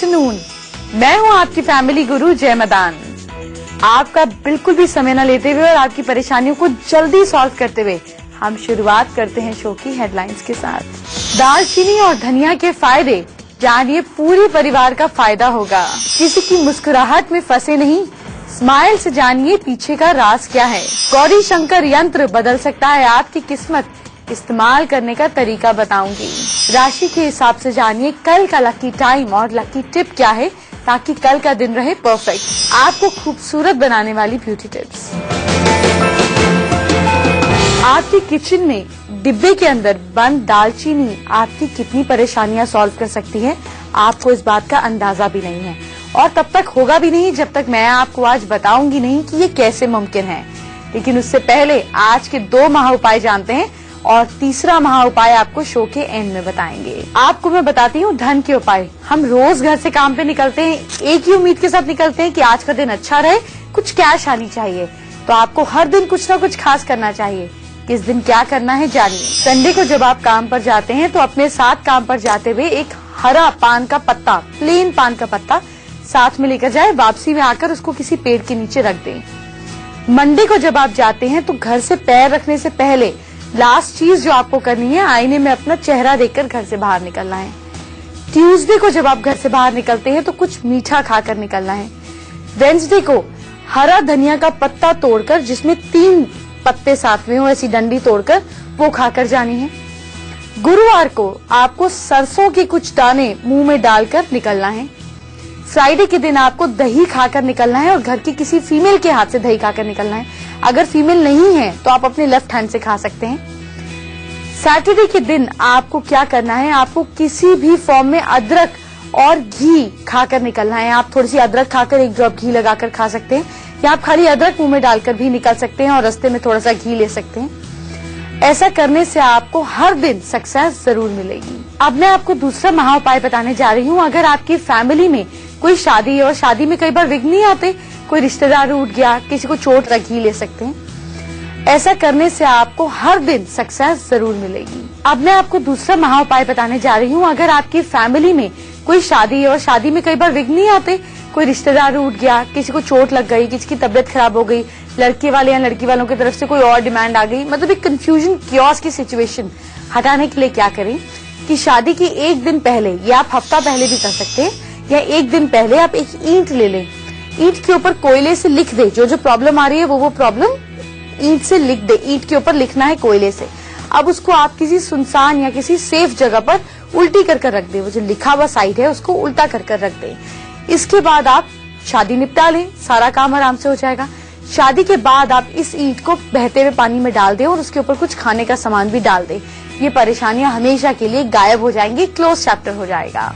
Afternoon. मैं हूं आपकी फैमिली गुरु जय मदान। आपका बिल्कुल भी समय न लेते हुए और आपकी परेशानियों को जल्दी सॉल्व करते हुए हम शुरुआत करते हैं शो की हेडलाइंस के साथ। दालचीनी और धनिया के फायदे जानिए, पूरे परिवार का फायदा होगा। किसी की मुस्कुराहट में फंसे नहीं, स्माइल से जानिए पीछे का राज क्या है। गौरी शंकर यंत्र बदल सकता है आपकी किस्मत, इस्तेमाल करने का तरीका बताऊंगी। राशि के हिसाब से जानिए कल का लकी टाइम और लकी टिप क्या है, ताकि कल का दिन रहे परफेक्ट। आपको खूबसूरत बनाने वाली ब्यूटी टिप्स। आपकी किचन में डिब्बे के अंदर बंद दालचीनी आपकी कितनी परेशानियां सॉल्व कर सकती है, आपको इस बात का अंदाजा भी नहीं है, और तब तक होगा भी नहीं जब तक मैं आपको आज बताऊंगी नहीं कि ये कैसे मुमकिन है। लेकिन उससे पहले आज के 2 महा उपाय जानते हैं और तीसरा महा उपाय आपको शो के एंड में बताएंगे। आपको मैं बताती हूँ धन के उपाय। हम रोज घर से काम पे निकलते हैं, एक ही उम्मीद के साथ निकलते हैं कि आज का दिन अच्छा रहे, कुछ कैश आनी चाहिए। तो आपको हर दिन कुछ ना कुछ खास करना चाहिए। किस दिन क्या करना है जानिए। संडे को जब आप काम पर जाते हैं तो अपने साथ काम पर जाते हुए एक हरा पान का पत्ता, प्लेन पान का पत्ता साथ में लेकर जाए। वापसी में आकर उसको किसी पेड़ के नीचे रख दें। मंडे को जब आप जाते हैं तो घर से पैर रखने से पहले लास्ट चीज जो आपको करनी है, आईने में अपना चेहरा देखकर घर से बाहर निकलना है। ट्यूसडे को जब आप घर से बाहर निकलते हैं तो कुछ मीठा खाकर निकलना है। वेडनेसडे को हरा धनिया का पत्ता तोड़कर, जिसमें 3 पत्ते साथ में हो, ऐसी डंडी तोड़कर वो खाकर जानी है। गुरुवार को आपको सरसों के कुछ दाने मुंह में डालकर निकलना है। फ्राइडे के दिन आपको दही खाकर निकलना है और घर की किसी फीमेल के हाथ से दही खाकर निकलना है। अगर फीमेल नहीं है तो आप अपने लेफ्ट हैंड से खा सकते हैं। सैटरडे के दिन आपको क्या करना है, आपको किसी भी फॉर्म में अदरक और घी खाकर निकलना है। आप थोड़ी सी अदरक खाकर 1 ड्रॉप घी लगाकर खा सकते हैं, या आप खाली अदरक मुंह में डालकर भी निकल सकते हैं और रास्ते में थोड़ा सा घी ले सकते हैं। ऐसा करने से आपको हर दिन सक्सेस जरूर मिलेगी। अब मैं आपको दूसरा महा उपाय बताने जा रही हूँ। अगर आपकी फैमिली में कोई शादी है और शादी में कई बार विघ्न नहीं आते, कोई रिश्तेदार उठ गया, किसी को चोट लगी, ले सकते हैं। ऐसा करने से आपको हर दिन सक्सेस जरूर मिलेगी। अब मैं आपको दूसरा महा उपाय बताने जा रही हूँ। अगर आपकी फैमिली में कोई शादी है और शादी में कई बार विघ्न नहीं आते, कोई रिश्तेदार उठ गया, किसी को चोट लग गई, किसी की तबीयत खराब हो गई, लड़के वाले या लड़की वालों की तरफ से कोई और डिमांड आ गई, मतलब एक कंफ्यूजन क्योस की सिचुएशन हटाने के लिए क्या करें कि शादी के 1 दिन पहले, या आप हफ्ता पहले भी कर सकते हैं, या 1 दिन पहले आप एक ईंट ले लें। ईंट के ऊपर कोयले से लिख दे, जो प्रॉब्लम आ रही है वो प्रॉब्लम ईंट से लिख दे। ईंट के ऊपर लिखना है कोयले से। अब उसको आप किसी सुनसान या किसी सेफ जगह पर उल्टी कर रख दे। वो जो लिखा हुआ साइड है उसको उल्टा कर रख दे। इसके बाद आप शादी निपटा लें, सारा काम आराम से हो जाएगा। शादी के बाद आप इस ईंट को बहते हुए पानी में डाल दें और उसके ऊपर कुछ खाने का सामान भी डाल दें। ये परेशानियां हमेशा के लिए गायब हो जाएंगी, क्लोज चैप्टर हो जाएगा।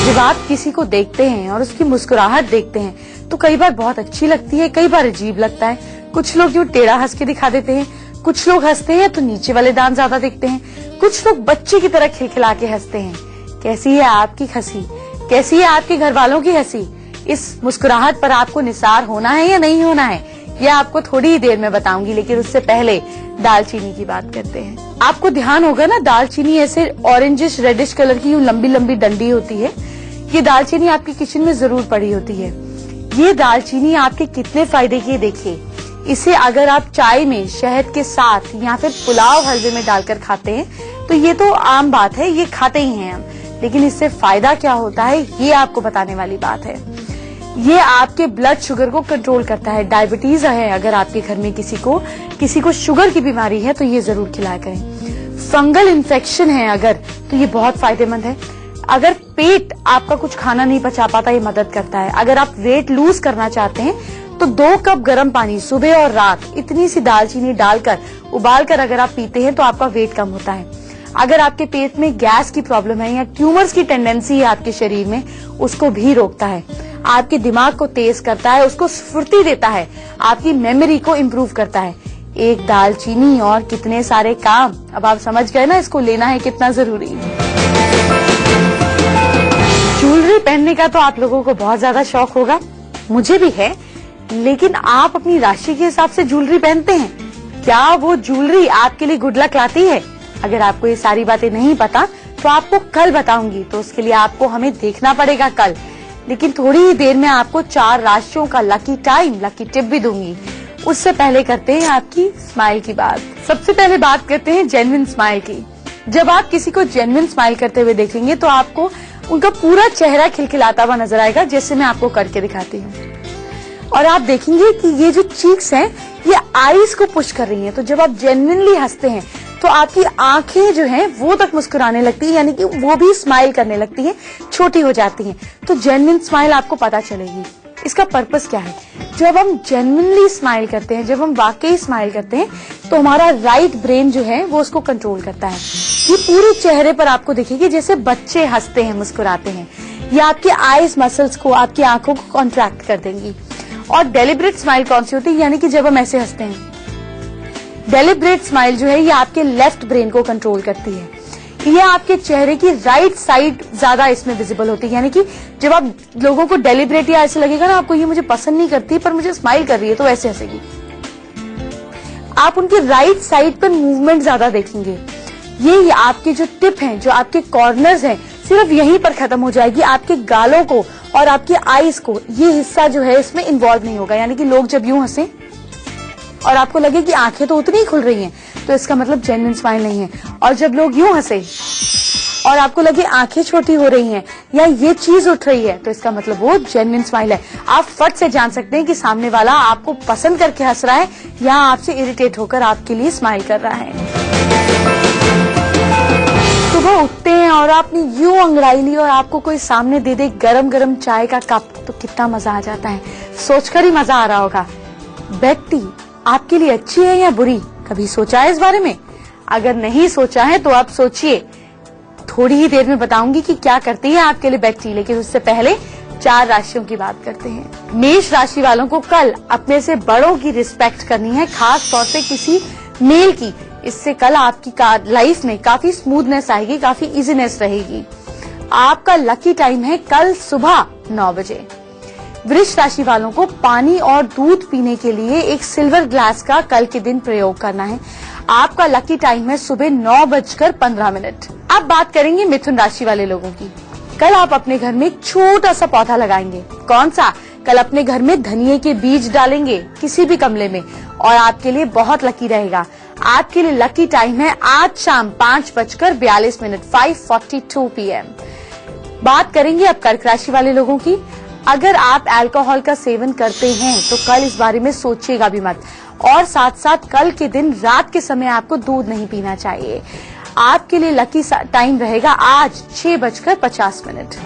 जब आप किसी को देखते हैं और उसकी मुस्कुराहट देखते हैं तो कई बार बहुत अच्छी लगती है, कई बार अजीब लगता है। कुछ लोग यूं टेढ़ा हंस के दिखा देते हैं, कुछ लोग हंसते हैं तो नीचे वाले दांत ज्यादा दिखते हैं, कुछ लोग बच्चे की तरह खिलखिला के हंसते हैं। कैसी है आपकी हंसी, कैसी है आपके घर वालों की हंसी? इस मुस्कुराहट पर आपको निसार होना है या नहीं होना है, यह आपको थोड़ी ही देर में बताऊंगी। लेकिन उससे पहले दालचीनी की बात करते हैं। आपको ध्यान होगा ना, दालचीनी ऐसे ऑरेंजिश रेडिश कलर की लंबी लंबी डंडी होती है। ये दालचीनी आपकी किचन में जरूर पड़ी होती है। ये दालचीनी आपके कितने फायदे की है देखिए। इसे अगर आप चाय में शहद के साथ या फिर पुलाव हलवे में डालकर खाते हैं तो ये तो आम बात है, ये खाते ही हैं हम। लेकिन इससे फायदा क्या होता है ये आपको बताने वाली बात है। ये आपके ब्लड शुगर को कंट्रोल करता है। डायबिटीज है अगर आपके घर में किसी को शुगर की बीमारी है तो ये जरूर खिलाया करें। फंगल इन्फेक्शन है अगर, तो ये बहुत फायदेमंद है। अगर पेट आपका कुछ खाना नहीं पचा पाता, ये मदद करता है। अगर आप वेट लूज करना चाहते हैं तो 2 कप गर्म पानी सुबह और रात इतनी सी दालचीनी डालकर उबालकर अगर आप पीते हैं तो आपका वेट कम होता है। अगर आपके पेट में गैस की प्रॉब्लम है या ट्यूमर्स की टेंडेंसी है आपके शरीर में, उसको भी रोकता है। आपके दिमाग को तेज करता है, उसको स्फूर्ति देता है, आपकी मेमोरी को इम्प्रूव करता है। एक दालचीनी और कितने सारे काम। अब आप समझ गए ना इसको लेना है कितना जरूरी। ज्वेलरी पहनने का तो आप लोगों को बहुत ज्यादा शौक होगा, मुझे भी है। लेकिन आप अपनी राशि के हिसाब से ज्वेलरी पहनते हैं क्या? वो ज्वेलरी आपके लिए गुड लक लाती है? अगर आपको ये सारी बातें नहीं पता तो आपको कल बताऊंगी, तो उसके लिए आपको हमें देखना पड़ेगा कल। लेकिन थोड़ी ही देर में आपको 4 राशियों का लकी टाइम, लकी टिप भी दूंगी। उससे पहले करते हैं आपकी स्माइल की बात। सबसे पहले बात करते हैं जेन्युइन स्माइल की। जब आप किसी को जेन्युइन स्माइल करते हुए देखेंगे तो आपको उनका पूरा चेहरा खिलखिलाता हुआ नजर आएगा, जैसे मैं आपको करके दिखाती हूँ। और आप देखेंगे कि ये जो चीक्स हैं ये आईज को पुश कर रही हैं। तो जब आप जेन्युइनली हंसते हैं तो आपकी आंखें जो हैं वो तक मुस्कुराने लगती है, यानी कि वो भी स्माइल करने लगती हैं, छोटी हो जाती हैं। तो जेन्युइन स्माइल आपको पता चलेगी। इसका पर्पस क्या है? जब हम जेन्युइनली स्माइल करते हैं, जब हम वाकई स्माइल करते हैं, तो हमारा राइट ब्रेन जो है वो उसको कंट्रोल करता है। ये पूरे चेहरे पर आपको दिखेगी जैसे बच्चे हंसते हैं, मुस्कुराते हैं। ये आपके आईज मसल्स को, आपकी आंखों को कॉन्ट्रैक्ट कर देंगी। और डेलिब्रेट स्माइल कौन सी होती है? यानी कि जब हम ऐसे हंसते हैं, डेलिब्रेट स्माइल जो है ये आपके लेफ्ट ब्रेन को कंट्रोल करती है। ये आपके चेहरे की राइट साइड ज्यादा इसमें विजिबल होती है। यानी कि जब आप लोगों को डेलिब्रेट या ऐसे लगेगा ना आपको ये मुझे पसंद नहीं करती पर मुझे स्माइल कर रही है, तो ऐसे हंसेगी। आप उनकी राइट साइड पर मूवमेंट ज्यादा देखेंगे। ये आपके जो टिप हैं, जो आपके कॉर्नर्स हैं, सिर्फ यहीं पर खत्म हो जाएगी। आपके गालों को और आपके आईज को ये हिस्सा जो है इसमें इन्वॉल्व नहीं होगा। यानी कि लोग जब यूं हंसे और आपको लगे कि आंखें तो उतनी ही खुल रही हैं, तो इसका मतलब जेन्युइन स्माइल नहीं है। और जब लोग यूं हंसे और आपको लगे आंखें छोटी हो रही हैं या ये चीज उठ रही है, तो इसका मतलब वो जेन्युइन स्माइल है। आप फट से जान सकते हैं कि सामने वाला आपको पसंद करके हंस रहा है या आपसे इरिटेट होकर आपके लिए स्माइल कर रहा है। सुबह उठते हैं और आपने यूं अंगड़ाई ली और आपको कोई सामने दे दे गरम गरम चाय का कप, तो कितना मजा आ जाता है। सोचकर ही मजा आ रहा होगा। बेड टी आपके लिए अच्छी है या बुरी? कभी सोचा है इस बारे में? अगर नहीं सोचा है तो आप सोचिए। थोड़ी ही देर में बताऊंगी कि क्या करती है आपके लिए बेड टी। लेकिन उससे पहले 4 राशियों की बात करते हैं। मेष राशि वालों को कल अपने से बड़ों की रिस्पेक्ट करनी है, खास तौर पे किसी मेल की। इससे कल आपकी लाइफ में काफी स्मूथनेस आएगी, काफी इजीनेस रहेगी। आपका लकी टाइम है कल सुबह 9 बजे। वृष राशि वालों को पानी और दूध पीने के लिए एक सिल्वर ग्लास का कल के दिन प्रयोग करना है। आपका लकी टाइम है सुबह 9:15। अब बात करेंगे मिथुन राशि वाले लोगों की। कल आप अपने घर में एक छोटा सा पौधा लगाएंगे। कौन सा? कल अपने घर में धनिये के बीज डालेंगे किसी भी गमले में और आपके लिए बहुत लकी रहेगा। आपके लिए लकी टाइम है आज शाम 5:42 5:42 PM। बात करेंगे अब कर्क राशि वाले लोगों की। अगर आप अल्कोहल का सेवन करते हैं तो कल इस बारे में सोचिएगा भी मत। और साथ साथ कल के दिन रात के समय आपको दूध नहीं पीना चाहिए। आपके लिए लकी टाइम रहेगा आज 6:50।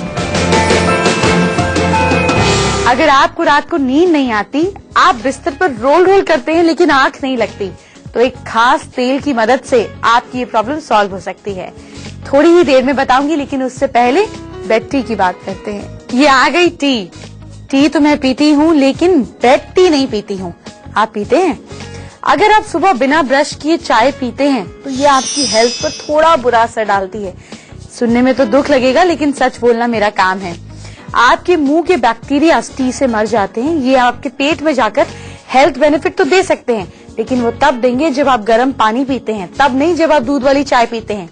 अगर आपको रात को नींद नहीं आती, आप बिस्तर पर रोल करते हैं लेकिन आंख नहीं लगती, तो एक खास तेल की मदद से आपकी ये प्रॉब्लम सॉल्व हो सकती है। थोड़ी ही देर में बताऊंगी, लेकिन उससे पहले बेड टी की बात करते हैं। ये आ गई टी तो मैं पीती हूँ लेकिन बेड टी नहीं पीती हूँ। आप पीते हैं? अगर आप सुबह बिना ब्रश किए चाय पीते हैं तो ये आपकी हेल्थ पर थोड़ा बुरा असर डालती है। सुनने में तो दुख लगेगा लेकिन सच बोलना मेरा काम है। आपके मुंह के बैक्टीरिया टी से मर जाते हैं। ये आपके पेट में जाकर हेल्थ बेनिफिट तो दे सकते हैं, लेकिन वो तब देंगे जब आप गर्म पानी पीते हैं, तब नहीं जब आप दूध वाली चाय पीते हैं।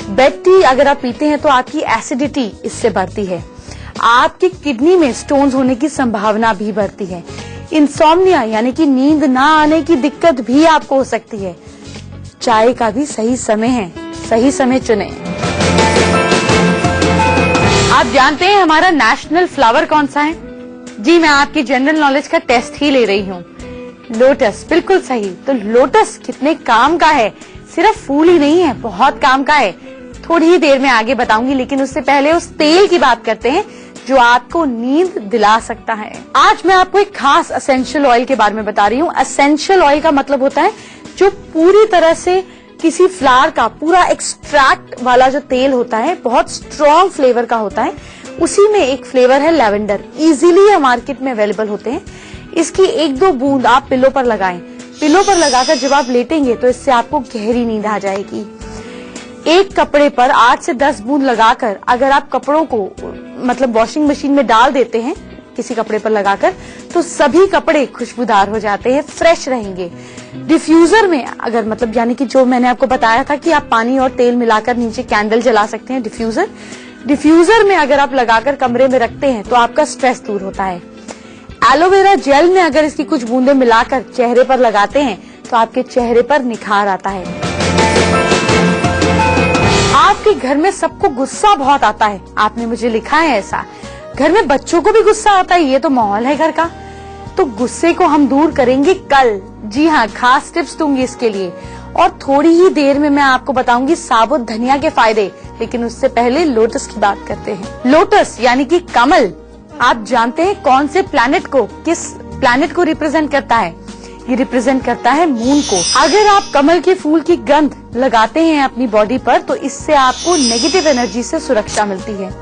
बेड टी अगर आप पीते हैं तो आपकी एसिडिटी इससे बढ़ती है। आपकी किडनी में स्टोन्स होने की संभावना भी बढ़ती है। इंसोम्निया यानी कि नींद ना आने की दिक्कत भी आपको हो सकती है। चाय का भी सही समय है, सही समय चुने। आप जानते हैं हमारा नेशनल फ्लावर कौन सा है? जी, मैं आपकी जनरल नॉलेज का टेस्ट ही ले रही हूँ। लोटस, बिल्कुल सही। तो लोटस कितने काम का है, सिर्फ फूल ही नहीं है, बहुत काम का है। थोड़ी ही देर में आगे बताऊंगी, लेकिन उससे पहले उस तेल की बात करते हैं जो आपको नींद दिला सकता है। आज मैं आपको एक खास एसेंशियल ऑयल के बारे में बता रही हूँ। एसेंशियल ऑयल का मतलब होता है जो पूरी तरह से किसी फ्लावर का पूरा एक्सट्रैक्ट वाला जो तेल होता है, बहुत स्ट्रॉन्ग फ्लेवर का होता है। उसी में एक फ्लेवर है लेवेंडर। इजीली ये मार्केट में अवेलेबल होते हैं। इसकी 1-2 बूंद आप पिलो पर लगाएं। पिलो पर लगाकर जब आप लेटेंगे तो इससे आपको गहरी नींद आ जाएगी। एक कपड़े पर 8 से 10 बूंद लगाकर अगर आप कपड़ों को मतलब वॉशिंग मशीन में डाल देते हैं किसी कपड़े पर लगाकर, तो सभी कपड़े खुशबूदार हो जाते हैं, फ्रेश रहेंगे। डिफ्यूजर में अगर मतलब यानी कि जो मैंने आपको बताया था कि आप पानी और तेल मिलाकर नीचे कैंडल जला सकते हैं, डिफ्यूजर में अगर आप लगाकर कमरे में रखते हैं तो आपका स्ट्रेस दूर होता है। एलोवेरा जेल में अगर इसकी कुछ बूंदें मिलाकर चेहरे पर लगाते हैं तो आपके चेहरे पर निखार आता है। आपके घर में सबको गुस्सा बहुत आता है, आपने मुझे लिखा है ऐसा। घर में बच्चों को भी गुस्सा आता है, ये तो माहौल है घर का। तो गुस्से को हम दूर करेंगे कल। जी हाँ, खास टिप्स दूंगी इसके लिए और थोड़ी ही देर में मैं आपको बताऊंगी साबुत धनिया के फायदे। लेकिन उससे पहले लोटस की बात करते हैं। लोटस यानी कि कमल, आप जानते हैं कौन से प्लैनेट को, किस प्लैनेट को रिप्रेजेंट करता है? ये रिप्रेजेंट करता है मून को। अगर आप कमल के फूल की गंध लगाते हैं अपनी बॉडी पर तो इससे आपको नेगेटिव एनर्जी से सुरक्षा मिलती है।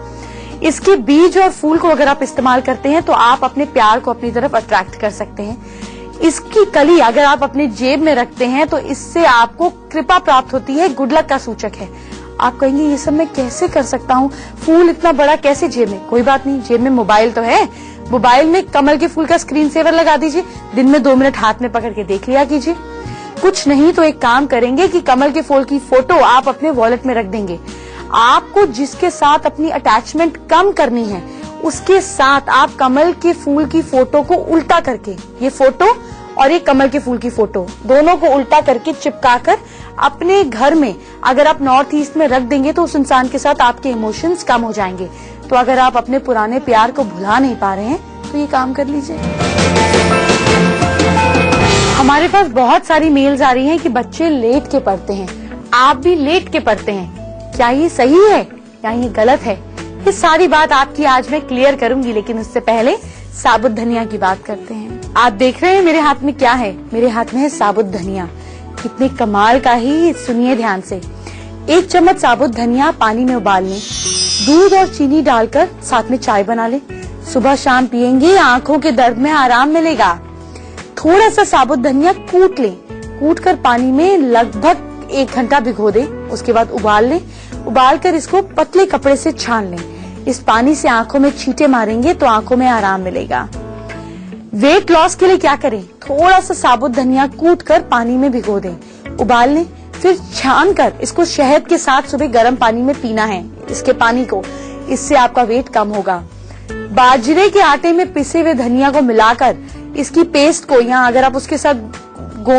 इसके बीज और फूल को अगर आप इस्तेमाल करते हैं तो आप अपने प्यार को अपनी तरफ अट्रैक्ट कर सकते हैं। इसकी कली अगर आप अपने जेब में रखते हैं तो इससे आपको कृपा प्राप्त होती है, गुड लक का सूचक है। आप कहेंगे ये सब मैं कैसे कर सकता हूँ, फूल इतना बड़ा कैसे जेब में? कोई बात नहीं, जेब में मोबाइल तो है, मोबाइल में कमल के फूल का स्क्रीन सेवर लगा दीजिए, दिन में 2 मिनट हाथ में पकड़ के देख लिया कीजिए। कुछ नहीं तो एक काम करेंगे कि कमल के फूल की फोटो आप अपने वॉलेट में रख देंगे। आपको जिसके साथ अपनी अटैचमेंट कम करनी है उसके साथ आप कमल के फूल की फोटो को उल्टा करके, ये फोटो और ये कमल के फूल की फोटो दोनों को उल्टा करके चिपकाकर अपने घर में अगर आप नॉर्थ ईस्ट में रख देंगे तो उस इंसान के साथ आपके इमोशंस कम हो जाएंगे। तो अगर आप अपने पुराने प्यार को भुला नहीं पा रहे हैं तो ये काम कर लीजिए। हमारे पास बहुत सारी मेल्स आ रही हैं कि बच्चे लेट के पढ़ते हैं, आप भी लेट के पढ़ते हैं। क्या ये सही है या ये गलत है? ये सारी बात आपकी आज मैं क्लियर करूंगी, लेकिन उससे पहले साबुत धनिया की बात करते हैं। आप देख रहे हैं मेरे हाथ में क्या है? मेरे हाथ में है साबुत धनिया। कितने कमाल का ही, सुनिए ध्यान से। 1 चम्मच साबुत धनिया पानी में उबाल लें, दूध और चीनी डालकर साथ में चाय बना लें। सुबह शाम पिएंगे, आंखों के दर्द में आराम मिलेगा। थोड़ा सा साबुत धनिया कूट लें, कूट कर पानी में लगभग 1 घंटा भिगो दें। उसके बाद उबाल लें, उबाल कर इसको पतले कपड़े से छान लें। इस पानी से आंखों में छींटे मारेंगे तो आंखों में आराम मिलेगा। वेट लॉस के लिए क्या करें? थोड़ा सा साबुत धनिया कूट कर पानी में भिगो दें, उबाल लें, फिर छान कर इसको शहद के साथ सुबह गर्म पानी में पीना है, इसके पानी को। इससे आपका वेट कम होगा। बाजरे के आटे में पिसे हुए धनिया को मिलाकर इसकी पेस्ट को, या अगर आप उसके साथ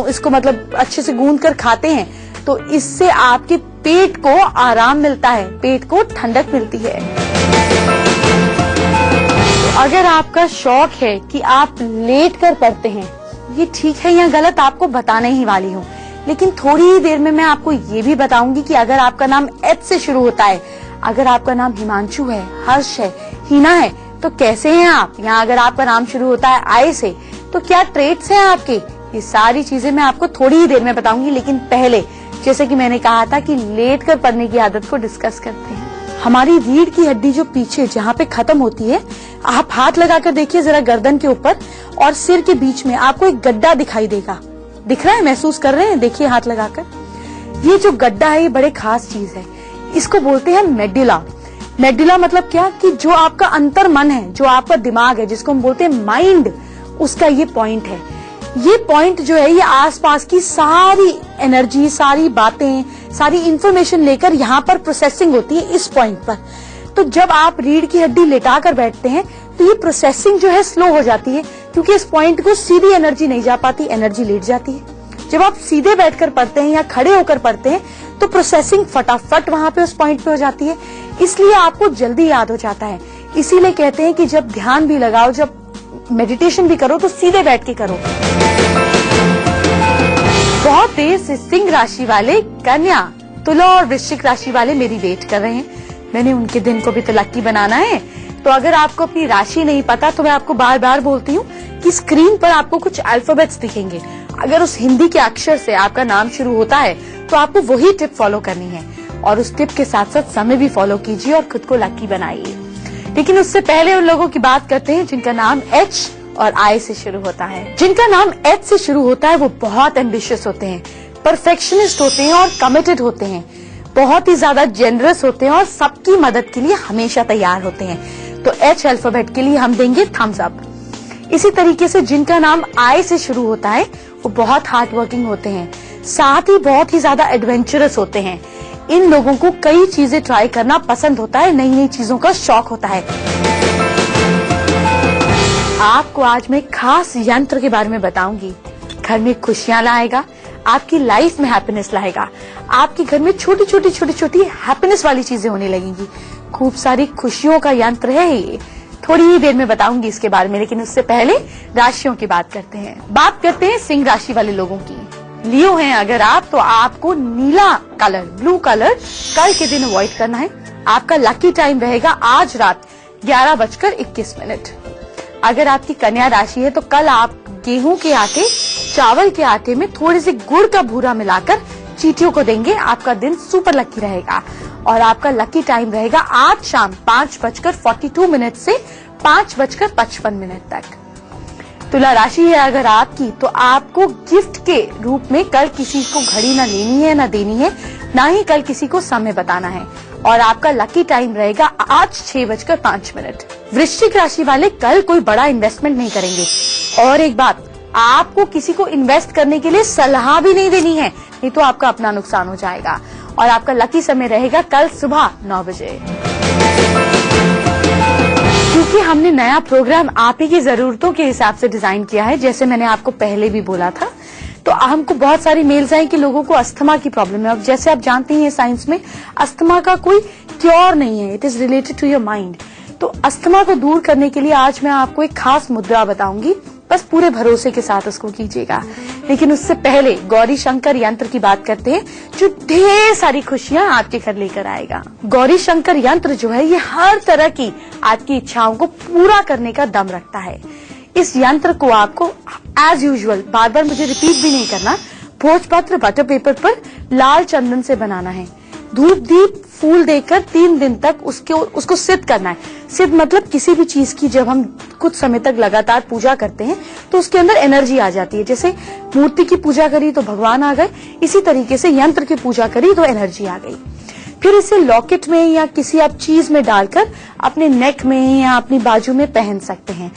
इसको मतलब अच्छे से गूंद कर खाते हैं तो इससे आपके पेट को आराम मिलता है, पेट को ठंडक मिलती है। अगर आपका शौक है कि आप लेट कर पढ़ते हैं, ये ठीक है या गलत आपको बताने ही वाली हूँ, लेकिन थोड़ी ही देर में मैं आपको ये भी बताऊंगी कि अगर आपका नाम एच से शुरू होता है, अगर आपका नाम हिमांशु है, हर्ष है, हिना है, तो कैसे हैं आप? या अगर आपका नाम शुरू होता है आई से तो क्या ट्रेट्स हैं आपके? ये सारी चीजें मैं आपको थोड़ी ही देर में बताऊंगी, लेकिन पहले जैसे कि मैंने कहा था कि लेट कर पढ़ने की आदत को डिस्कस करते हैं। हमारी रीढ़ की हड्डी जो पीछे जहाँ पे खत्म होती है, आप हाथ लगाकर देखिए जरा गर्दन के ऊपर और सिर के बीच में आपको एक गड्ढा दिखाई देगा। दिख रहा है? महसूस कर रहे हैं? देखिए हाथ लगाकर। ये जो गड्ढा है ये बड़े खास चीज है, इसको बोलते हैं मेडुला। मेडुला मतलब क्या कि जो आपका अंतर मन है, जो आपका दिमाग है, जिसको हम बोलते हैं माइंड, उसका ये पॉइंट है। ये पॉइंट जो है ये आसपास की सारी एनर्जी, सारी बातें, सारी इंफॉर्मेशन लेकर यहाँ पर प्रोसेसिंग होती है इस पॉइंट पर। तो जब आप रीढ़ की हड्डी लेटा कर बैठते हैं तो ये प्रोसेसिंग जो है स्लो हो जाती है, क्योंकि इस पॉइंट को सीधी एनर्जी नहीं जा पाती, एनर्जी लेट जाती है। जब आप सीधे बैठकर पढ़ते हैं या खड़े होकर पढ़ते हैं तो प्रोसेसिंग फटाफट वहां पे उस पॉइंट पे हो जाती है, इसलिए आपको जल्दी याद हो जाता है। इसीलिए कहते हैं कि जब ध्यान भी लगाओ, जब मेडिटेशन भी करो तो सीधे बैठ के करो। बहुत देर से सिंह राशि वाले, कन्या, तुला और वृश्चिक राशि वाले मेरी वेट कर रहे हैं। मैंने उनके दिन को भी तो लकी बनाना है। तो अगर आपको अपनी राशि नहीं पता तो मैं आपको बार बार बोलती हूँ कि स्क्रीन पर आपको कुछ अल्फाबेट्स दिखेंगे। अगर उस हिंदी के अक्षर से आपका नाम शुरू होता है तो आपको वही टिप फॉलो करनी है, और उस टिप के साथ साथ समय भी फॉलो कीजिए और खुद को लकी बनाइए। लेकिन उससे पहले उन लोगों की बात करते हैं जिनका नाम एच और आई से शुरू होता है। जिनका नाम एच से शुरू होता है वो बहुत एम्बिशियस होते हैं, परफेक्शनिस्ट होते हैं और कमिटेड होते हैं, बहुत ही ज्यादा जेनरस होते हैं और सबकी मदद के लिए हमेशा तैयार होते हैं। तो एच अल्फाबेट के लिए हम देंगे थम्स अप। इसी तरीके से जिनका नाम आई से शुरू होता है वो बहुत हार्ड वर्किंग होते हैं, साथ ही बहुत ही ज्यादा एडवेंचरस होते हैं। इन लोगों को कई चीजें ट्राई करना पसंद होता है, नई नई चीजों का शौक होता है। आपको आज मैं खास यंत्र के बारे में बताऊंगी। घर में खुशियां लाएगा, आपकी लाइफ में हैप्पीनेस लाएगा। आपके घर में छोटी छोटी हैप्पीनेस वाली चीजें होने लगेंगी। खूब सारी खुशियों का यंत्र है ये। थोड़ी ही देर में बताऊंगी इसके बारे में, लेकिन उससे पहले राशियों की बात करते हैं। बात करते हैं सिंह राशि वाले लोगों की। लियो हैं अगर आप, तो आपको नीला कलर, ब्लू कलर कल के दिन अवॉइड करना है। आपका लकी टाइम रहेगा आज रात 11:21। अगर आपकी कन्या राशि है तो कल आप गेहूं के आटे, चावल के आटे में थोड़े से गुड़ का भूरा मिलाकर चींटियों को देंगे। आपका दिन सुपर लकी रहेगा और आपका लकी टाइम रहेगा आज शाम 5:42 से 5:55 तक। तुला राशि है अगर आपकी, तो आपको गिफ्ट के रूप में कल किसी को घड़ी ना लेनी है ना देनी है, ना ही कल किसी को समय बताना है और आपका लकी टाइम रहेगा आज 6:05। वृश्चिक राशि वाले कल कोई बड़ा इन्वेस्टमेंट नहीं करेंगे। और एक बात, आपको किसी को इन्वेस्ट करने के लिए सलाह भी नहीं देनी है, नहीं तो आपका अपना नुकसान हो जाएगा। और आपका लकी समय रहेगा कल सुबह 9 बजे। क्योंकि हमने नया प्रोग्राम आप ही की जरूरतों के हिसाब से डिजाइन किया है, जैसे मैंने आपको पहले भी बोला था, तो हमको बहुत सारी मेल्स आई कि लोगों को अस्थमा की प्रॉब्लम है। अब जैसे आप जानते हैं साइंस में अस्थमा का कोई क्योर नहीं है, it is related to your mind. तो अस्थमा को दूर करने के लिए आज मैं आपको एक खास मुद्रा बताऊंगी, बस पूरे भरोसे के साथ उसको कीजिएगा। लेकिन उससे पहले गौरी शंकर यंत्र की बात करते हैं, जो ढेर सारी खुशियां आपके घर लेकर आएगा। गौरी शंकर यंत्र जो है, ये हर तरह की आपकी इच्छाओं को पूरा करने का दम रखता है। इस यंत्र को आपको एज यूजुअल बार बार मुझे रिपीट भी नहीं करना, भोजपत्र बटर पेपर पर लाल चंदन से बनाना है। धूप दीप फूल देकर 3 दिन तक उसको सिद्ध करना है। सिद्ध मतलब किसी भी चीज की जब हम कुछ समय तक लगातार पूजा करते हैं तो उसके अंदर एनर्जी आ जाती है। जैसे मूर्ति की पूजा करी तो भगवान आ गए, इसी तरीके से यंत्र की पूजा करी तो एनर्जी आ गई। फिर इसे लॉकेट में या किसी आप चीज में डालकर अपने नेक में या अपनी बाजू में पहन सकते हैं।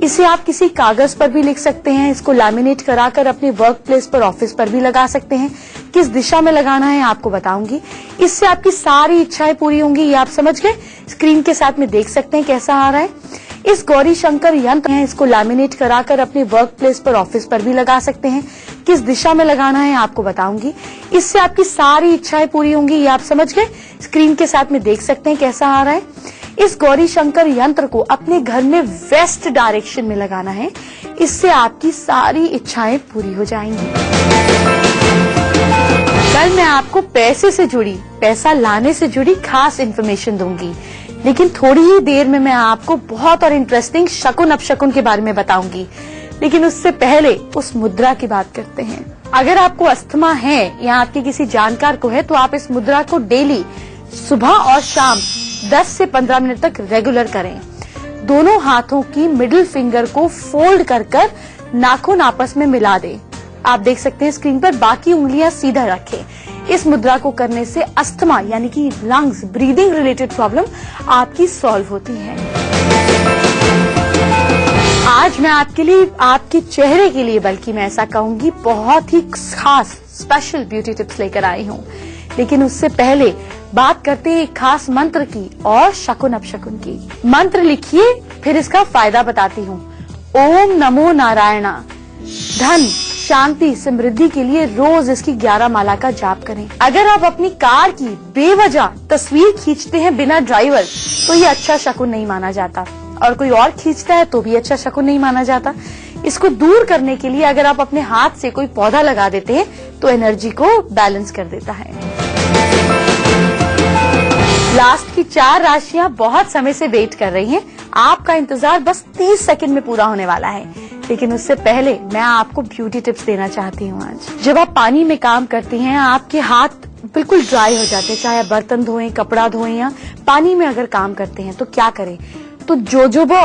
इसे आप किसी कागज पर भी लिख सकते हैं। इसको लैमिनेट कराकर अपने वर्क प्लेस पर, ऑफिस पर भी लगा सकते हैं। किस दिशा में लगाना है आपको बताऊंगी। इससे आपकी सारी इच्छाएं पूरी होंगी, ये आप समझ गए। स्क्रीन के साथ में देख सकते हैं कैसा आ रहा है। इस गौरी शंकर यंत्र है, इसको लैमिनेट कराकर अपने वर्क प्लेस पर, ऑफिस पर भी लगा सकते हैं। किस दिशा में लगाना है आपको बताऊंगी। इससे आपकी सारी इच्छाएं पूरी होंगी, ये आप समझ गए। स्क्रीन के साथ में देख सकते हैं कैसा आ रहा है। इस गौरी शंकर यंत्र को अपने घर में वेस्ट डायरेक्शन में लगाना है। इससे आपकी सारी इच्छाएं पूरी हो जाएंगी। कल मैं आपको पैसे से जुड़ी, पैसा लाने से जुड़ी खास इन्फॉर्मेशन दूंगी, लेकिन थोड़ी ही देर में मैं आपको बहुत और इंटरेस्टिंग शकुन अपशकुन के बारे में बताऊंगी। लेकिन उससे पहले उस मुद्रा की बात करते हैं। अगर आपको अस्थमा है या आपके किसी जानकार को है तो आप इस मुद्रा को डेली सुबह और शाम 10 से 15 मिनट तक रेगुलर करें। दोनों हाथों की मिडिल फिंगर को फोल्ड कर नाखून आपस में मिला दें। आप देख सकते हैं स्क्रीन पर, बाकी उंगलियां सीधा रखें। इस मुद्रा को करने से अस्थमा यानी कि लंग्स, ब्रीदिंग रिलेटेड प्रॉब्लम आपकी सॉल्व होती है। आज मैं आपके लिए, आपके चेहरे के लिए बल्कि मैं ऐसा कहूंगी, बहुत ही खास स्पेशल ब्यूटी टिप्स लेकर आई हूँ। लेकिन उससे पहले बात करते हैं एक खास मंत्र की और शकुन अपशकुन की। मंत्र लिखिए, फिर इसका फायदा बताती हूँ। ओम नमो नारायणा। धन, शांति, समृद्धि के लिए रोज इसकी 11 माला का जाप करें। अगर आप अपनी कार की बेवजह तस्वीर खींचते हैं बिना ड्राइवर, तो ये अच्छा शकुन नहीं माना जाता, और कोई और खींचता है तो भी अच्छा शकुन नहीं माना जाता। इसको दूर करने के लिए अगर आप अपने हाथ से कोई पौधा लगा देते हैं तो एनर्जी को बैलेंस कर देता है। लास्ट की 4 राशियां बहुत समय से वेट कर रही हैं। आपका इंतजार बस 30 सेकंड में पूरा होने वाला है। लेकिन उससे पहले मैं आपको ब्यूटी टिप्स देना चाहती हूँ आज। जब आप पानी में काम करती हैं, आपके हाथ बिल्कुल ड्राई हो जाते हैं, चाहे आप बर्तन धोएं, कपड़ा धोएं या पानी में अगर काम करते हैं, तो क्या करें? तो जोजोबा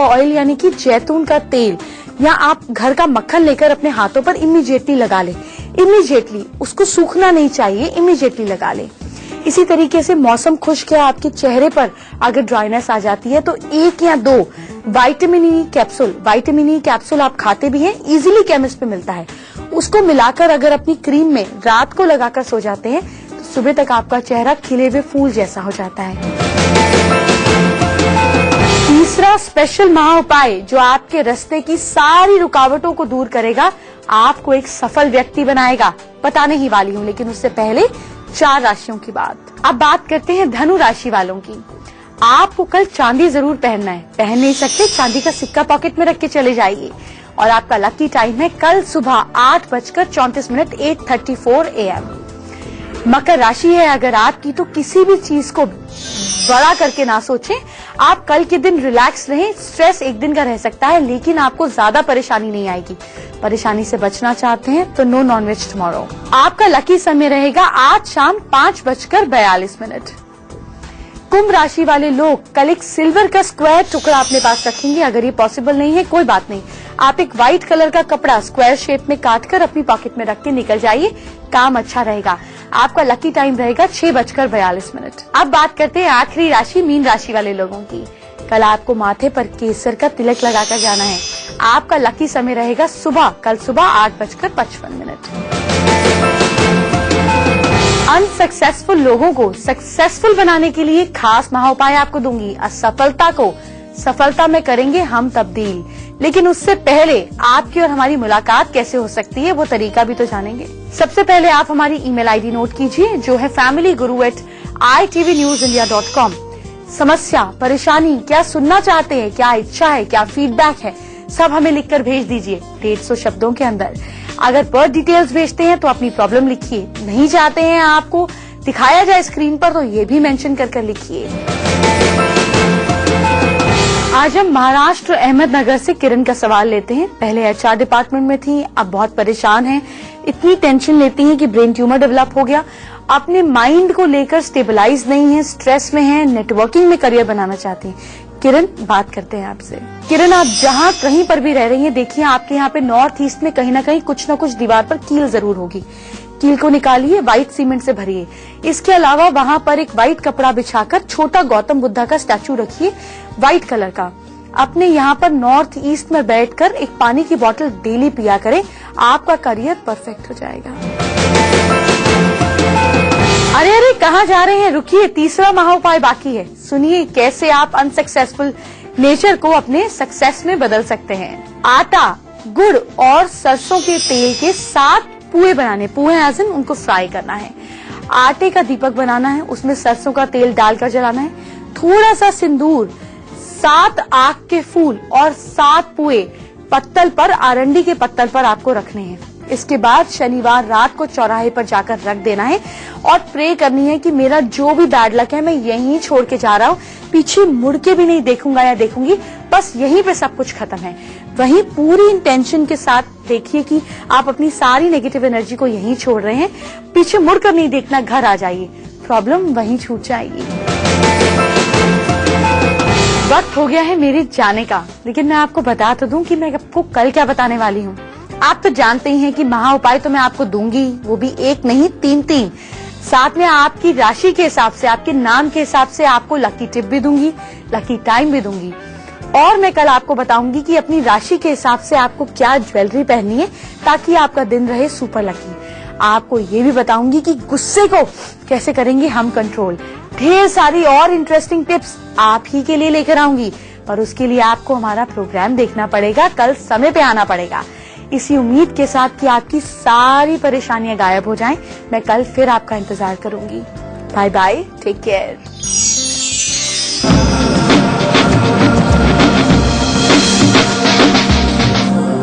ऑयल यानी कि जैतून का तेल, या आप घर का मक्खन लेकर अपने हाथों पर इमीडिएटली लगा लें। इमीडिएटली, उसको सूखना नहीं चाहिए, इमीडिएटली लगा लें। इसी तरीके से मौसम खुश्क है, आपके चेहरे पर अगर ड्राइनेस आ जाती है तो 1 या 2 vitamin E capsule, vitamin E capsule आप खाते भी हैं, इजीली केमिस्ट पे मिलता है। उसको मिलाकर अगर अपनी क्रीम में रात को लगाकर सो जाते हैं तो सुबह तक आपका चेहरा खिले हुए फूल जैसा हो जाता है। तीसरा स्पेशल महा उपाय जो आपके रास्ते की सारी रुकावटों को दूर करेगा, आपको एक सफल व्यक्ति बनाएगा, बताने ही वाली हूँ, लेकिन उससे पहले 4 राशियों की बात। अब बात करते हैं धनु राशि वालों की। आपको कल चांदी जरूर पहनना है, पहन नहीं सकते चांदी का सिक्का पॉकेट में रख के चले जाइए। और आपका लकी टाइम है कल सुबह 8:34 8:34 AM। मकर राशि है अगर आपकी, तो किसी भी चीज को बड़ा करके ना सोचें। आप कल के दिन रिलैक्स रहें। स्ट्रेस एक दिन का रह सकता है, लेकिन आपको ज्यादा परेशानी नहीं आएगी। परेशानी से बचना चाहते हैं तो नो नॉनवेज टुमारो। आपका लकी समय रहेगा आज शाम 5:42। कुंभ राशि वाले लोग कल एक सिल्वर का स्क्वायर टुकड़ा अपने पास रखेंगे। अगर ये पॉसिबल नहीं है कोई बात नहीं, आप एक व्हाइट कलर का कपड़ा स्क्वायर शेप में काटकर अपनी पॉकेट में रख के निकल जाइए, काम अच्छा रहेगा। आपका लकी टाइम रहेगा 6:42। अब बात करते हैं आखिरी राशि मीन राशि वाले लोगों की। कल आपको माथे पर केसर का तिलक लगाकर जाना है। आपका लकी समय रहेगा कल सुबह 8:55। अनसक्सेसफुल लोगों को सक्सेसफुल बनाने के लिए खास महा उपाय आपको दूंगी। असफलता को सफलता में करेंगे हम तब्दील, लेकिन उससे पहले आपकी और हमारी मुलाकात कैसे हो सकती है वो तरीका भी तो जानेंगे। सबसे पहले आप हमारी ईमेल आईडी नोट कीजिए जो है familyguru@itvnewsindia.com। समस्या, परेशानी, क्या सुनना चाहते हैं, क्या इच्छा है, क्या फीडबैक है, सब हमें लिखकर भेज दीजिए 150 शब्दों के अंदर। अगर पर डिटेल्स भेजते हैं तो अपनी प्रॉब्लम लिखिए, नहीं चाहते हैं आपको दिखाया जाए स्क्रीन पर तो ये भी मेंशन कर लिखिए। आज हम महाराष्ट्र अहमदनगर से किरण का सवाल लेते हैं। पहले HR डिपार्टमेंट में थी, अब बहुत परेशान हैं, इतनी टेंशन लेती हैं कि ब्रेन ट्यूमर डेवलप हो गया। अपने माइंड को लेकर स्टेबलाइज नहीं है, स्ट्रेस में है, नेटवर्किंग में करियर बनाना चाहती हैं। किरण, बात करते हैं आपसे। किरण, आप जहाँ कहीं पर भी रह रही हैं, देखिए आपके यहाँ पे नॉर्थ ईस्ट में कहीं ना कहीं कुछ न कुछ दीवार पर कील जरूर होगी। कील को निकालिए, व्हाइट सीमेंट से भरिए। इसके अलावा वहां पर एक व्हाइट कपड़ा बिछाकर छोटा गौतम बुद्धा का स्टैचू रखिए, व्हाइट कलर का। अपने यहाँ पर नॉर्थ ईस्ट में बैठकर एक पानी की बोतल डेली पिया करें, आपका करियर परफेक्ट हो जाएगा। अरे अरे, कहाँ जा रहे हैं, रुकिए, तीसरा महा उपाय बाकी है। सुनिए कैसे आप अनसक्सेसफुल नेचर को अपने सक्सेस में बदल सकते हैं। आटा, गुड़ और सरसों के तेल के 7 पुए बनाने, पुए एज इन उनको फ्राई करना है। आटे का दीपक बनाना है, उसमें सरसों का तेल डालकर जलाना है। थोड़ा सा सिंदूर, 7 आक के फूल और 7 पुए पत्तल पर, आरंडी के पत्तल पर आपको रखने हैं। इसके बाद शनिवार रात को चौराहे पर जाकर रख देना है और प्रे करनी है कि मेरा जो भी बैड लक है मैं यहीं छोड़ के जा रहा हूँ, पीछे मुड़ के भी नहीं देखूंगा या देखूंगी, बस यहीं पे सब कुछ खत्म है। वहीं पूरी इंटेंशन के साथ देखिए कि आप अपनी सारी नेगेटिव एनर्जी को यहीं छोड़ रहे हैं, पीछे मुड़कर नहीं देखना, घर आ जाइए, प्रॉब्लम वहीं छूट जाएगी। वक्त हो गया है मेरे जाने का, लेकिन मैं आपको बता तो दूं कि मैं आपको कल क्या बताने वाली हूँ। आप तो जानते ही हैं कि महा उपाय तो मैं आपको दूंगी, वो भी एक नहीं 3-3। साथ में आपकी राशि के हिसाब से, आपके नाम के हिसाब से आपको लकी टिप भी दूंगी, लकी टाइम भी दूंगी। और मैं कल आपको बताऊंगी कि अपनी राशि के हिसाब से आपको क्या ज्वेलरी पहननी है ताकि आपका दिन रहे सुपर लकी। आपको ये भी बताऊंगी कि गुस्से को कैसे करेंगे हम कंट्रोल। ढेर सारी और इंटरेस्टिंग टिप्स आप ही के लिए लेकर आऊंगी, पर उसके लिए आपको हमारा प्रोग्राम देखना पड़ेगा, कल समय पे आना पड़ेगा। इसी उम्मीद के साथ कि आपकी सारी परेशानियां गायब हो जाएं, मैं कल फिर आपका इंतजार करूंगी। Bye bye, take care.